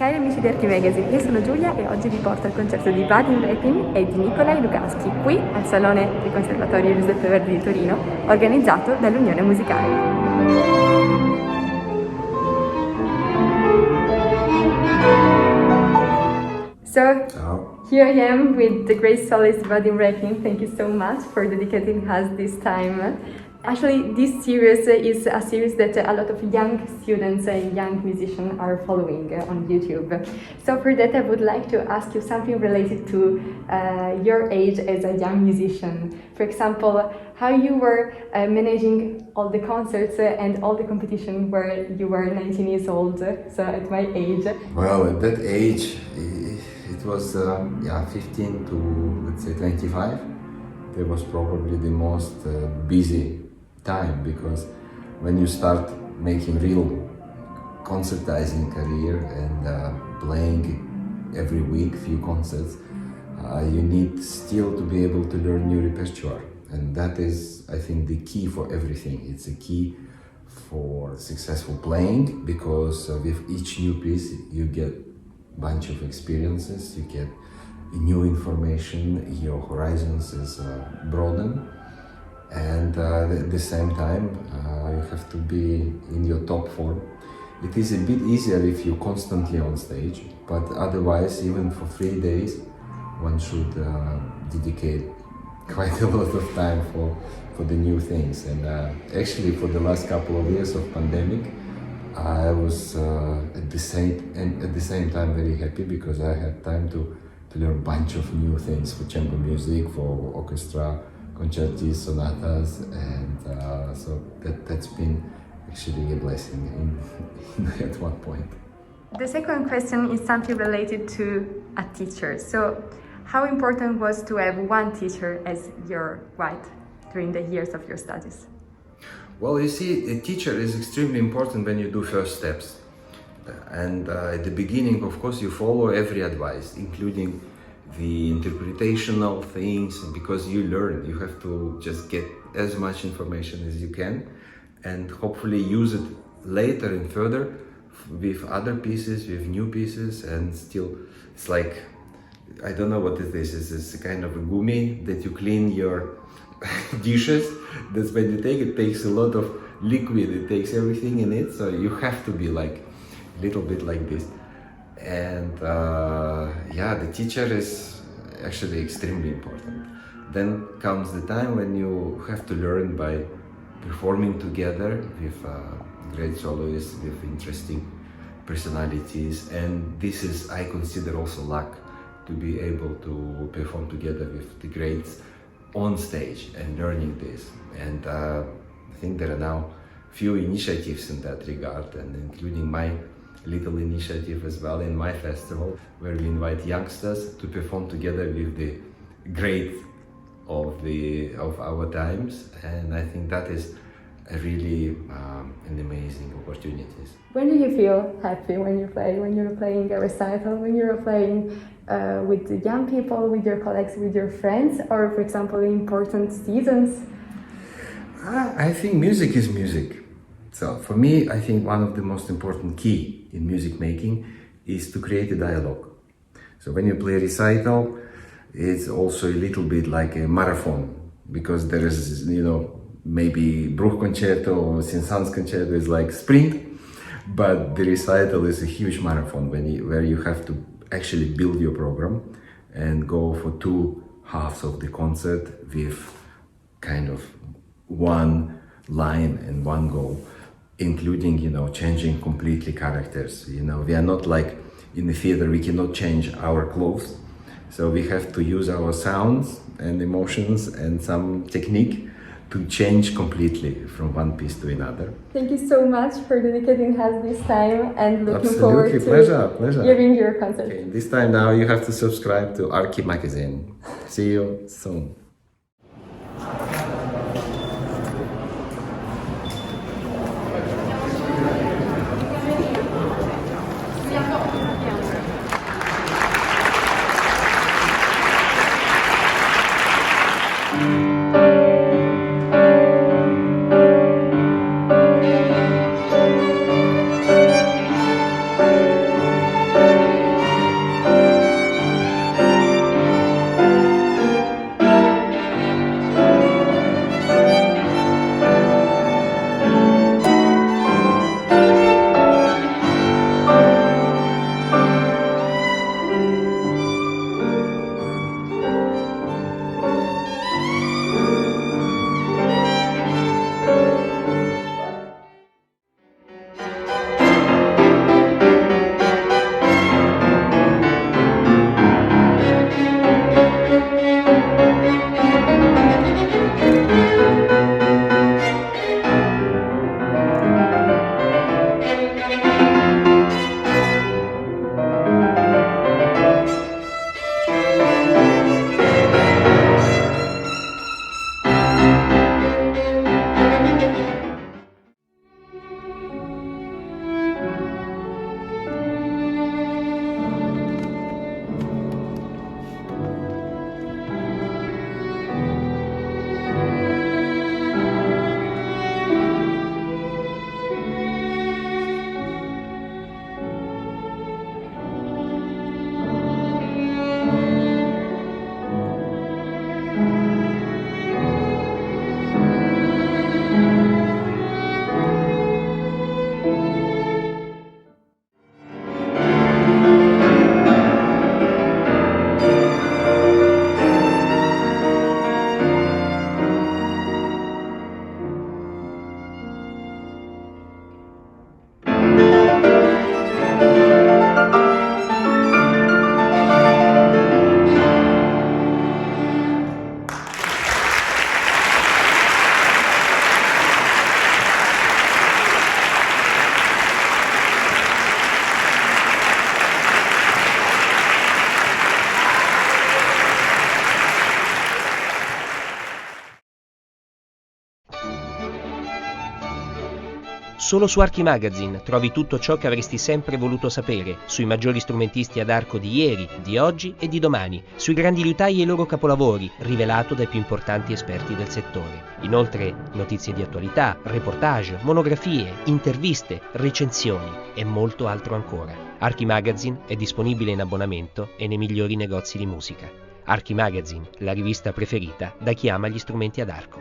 Cari amici di Archimagazine, io sono Giulia e oggi vi porto al concerto di Vadim Repin e di Nikolaj Luganskij qui al Salone del Conservatorio Giuseppe Verdi di Torino, organizzato dall'Unione Musicale. So, here I am with the great soloist Vadim Repin. Thank you so much for dedicating us this time. Actually, this series is a series that a lot of young students and young musicians are following on YouTube. So for that, I would like to ask you something related to your age as a young musician. For example, how you were managing all the concerts and all the competition where you were 19 years old, so at my age. Well, at that age, it was 15 to, let's say, 25. It was probably the most busy time, because when you start making real concertizing career and playing every week few concerts, you need still to be able to learn new repertoire, and that is, I think, the key for everything. It's a key for successful playing, because with each new piece you get bunch of experiences, you get new information, your horizons is broadened. And at the same time, you have to be in your top form. It is a bit easier if you're constantly on stage, but otherwise, even for 3 days, one should dedicate quite a lot of time for the new things. And actually, for the last couple of years of pandemic, I was at the same time very happy, because I had time to learn a bunch of new things for chamber music, for orchestra, concerti, sonatas, and so that's been actually a blessing at one point. The second question is something related to a teacher. So, how important was to have one teacher as your guide during the years of your studies? Well, you see, a teacher is extremely important when you do first steps. And at the beginning, of course, you follow every advice, including the interpretational things, because you learn. You have to just get as much information as you can and hopefully use it later and further with other pieces, with new pieces, and still, it's like, I don't know what it is. It's a kind of a gummy that you clean your dishes. That's when you take it, takes a lot of liquid, it takes everything in it, so you have to be like a little bit like this. And the teacher is actually extremely important. Then comes the time when you have to learn by performing together with great soloists, with interesting personalities, and this is, I consider, also luck, to be able to perform together with the greats on stage and learning this. And I think there are now few initiatives in that regard, and including my little initiative as well in my festival, where we invite youngsters to perform together with the great of our times, and I think that is a really an amazing opportunity. When do you feel happy when you play? When you're playing a recital, when you're playing with the young people, with your colleagues, with your friends, or for example, in important seasons? I think music is music. So for me, I think one of the most important key in music making is to create a dialogue. So when you play a recital, it's also a little bit like a marathon, because there is, maybe Bruch concerto or Saint-Saëns concerto is like sprint, but the recital is a huge marathon where you have to actually build your program and go for 2 halves of the concert with kind of one line and one goal, including, changing completely characters. We are not like in the theater, we cannot change our clothes. So we have to use our sounds and emotions and some technique to change completely from one piece to another. Thank you so much for dedicating us this time, and looking Absolutely. forward to Pleasure. hearing your concert. Okay, this time now you have to subscribe to Archimagazine. See you soon. Solo su Archi Magazine trovi tutto ciò che avresti sempre voluto sapere sui maggiori strumentisti ad arco di ieri, di oggi e di domani, sui grandi liutai e i loro capolavori, rivelato dai più importanti esperti del settore. Inoltre, notizie di attualità, reportage, monografie, interviste, recensioni e molto altro ancora. Archi Magazine è disponibile in abbonamento e nei migliori negozi di musica. Archi Magazine, la rivista preferita da chi ama gli strumenti ad arco.